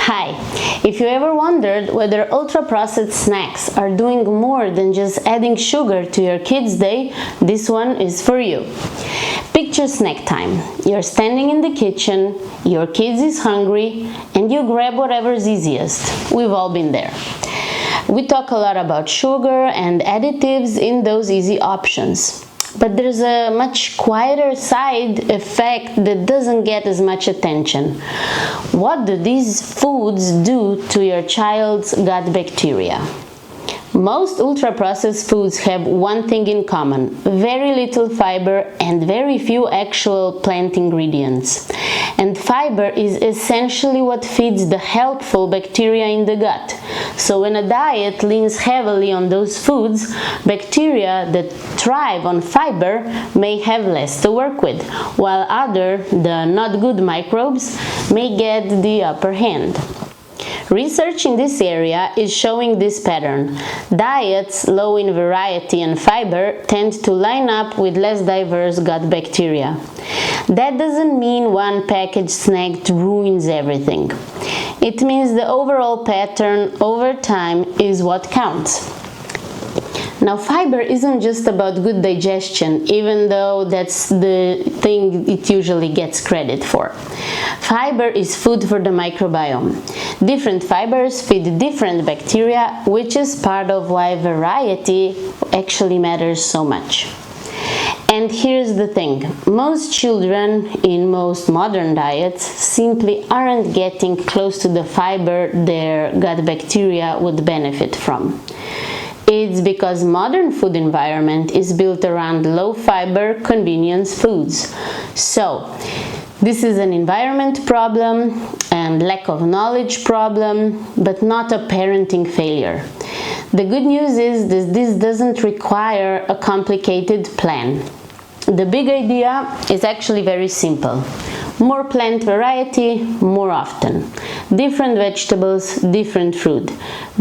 Hi! If you ever wondered whether ultra-processed snacks are doing more than just adding sugar to your kids' day, this one is for you. Picture snack time. You're standing in the kitchen, your kid is hungry, and you grab whatever's easiest. We've all been there. We talk a lot about sugar and additives in those easy options. But there's a much quieter side effect that doesn't get as much attention. What do these foods do to your child's gut bacteria? Most ultra-processed foods have one thing in common: very little fiber and very few actual plant ingredients. And fiber is essentially what feeds the helpful bacteria in the gut. So when a diet leans heavily on those foods, bacteria that thrive on fiber may have less to work with, while the not good microbes may get the upper hand. Research in this area is showing this pattern. Diets low in variety and fiber tend to line up with less diverse gut bacteria. That doesn't mean one packaged snack ruins everything. It means the overall pattern over time is what counts. Now, fiber isn't just about good digestion, even though that's the thing it usually gets credit for. Fiber is food for the microbiome. Different fibers feed different bacteria, which is part of why variety actually matters so much. And here's the thing: most children in most modern diets simply aren't getting close to the fiber their gut bacteria would benefit from. It's because modern food environment is built around low-fiber convenience foods. So, this is an environment problem and lack of knowledge problem, but not a parenting failure. The good news is that this doesn't require a complicated plan. The big idea is actually very simple. More plant variety, more often. Different vegetables, different fruit.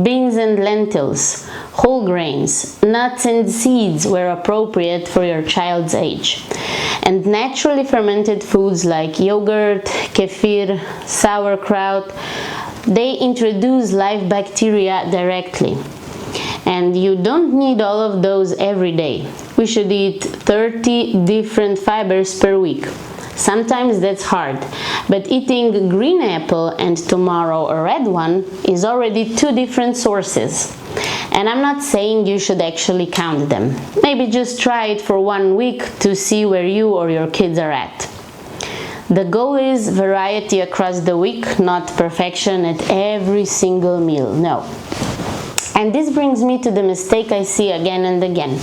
Beans and lentils, whole grains, nuts and seeds where appropriate for your child's age. And naturally fermented foods like yogurt, kefir, sauerkraut, they introduce live bacteria directly. And you don't need all of those every day. We should eat 30 different fibers per week. Sometimes that's hard, but eating green apple and tomorrow a red one is already two different sources. And I'm not saying you should actually count them. Maybe just try it for 1 week to see where you or your kids are at. The goal is variety across the week, not perfection at every single meal, no. And this brings me to the mistake I see again and again.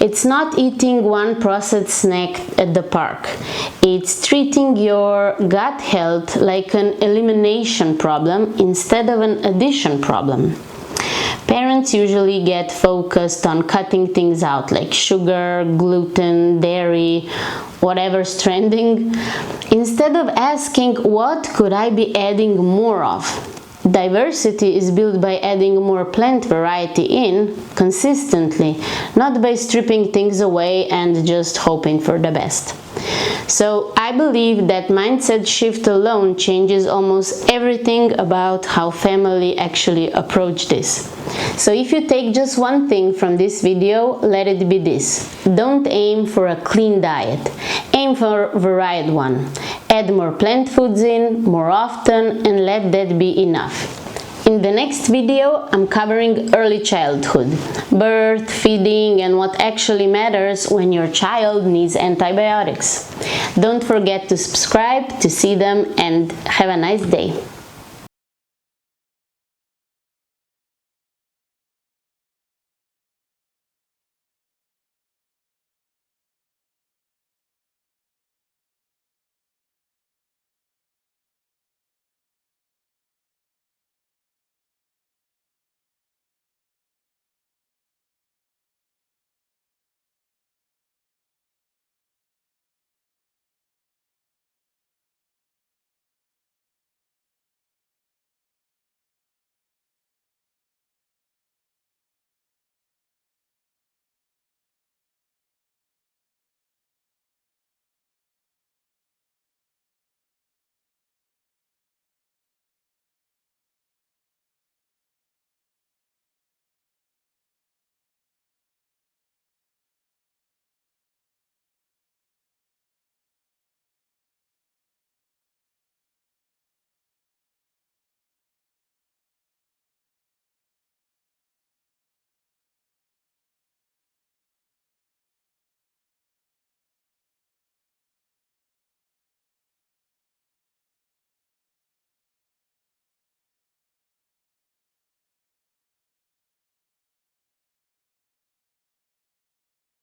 It's not eating one processed snack at the park. It's treating your gut health like an elimination problem instead of an addition problem. Parents usually get focused on cutting things out like sugar, gluten, dairy, whatever's trending, instead of asking, what could I be adding more of? Diversity is built by adding more plant variety in consistently, not by stripping things away and just hoping for the best. So I believe that mindset shift alone changes almost everything about how family actually approach this. So if you take just one thing from this video, let it be this: don't aim for a clean diet, aim for a varied one. Add more plant foods in more often and let that be enough. In the next video, I'm covering early childhood, birth, feeding, and what actually matters when your child needs antibiotics. Don't forget to subscribe to see them, and have a nice day.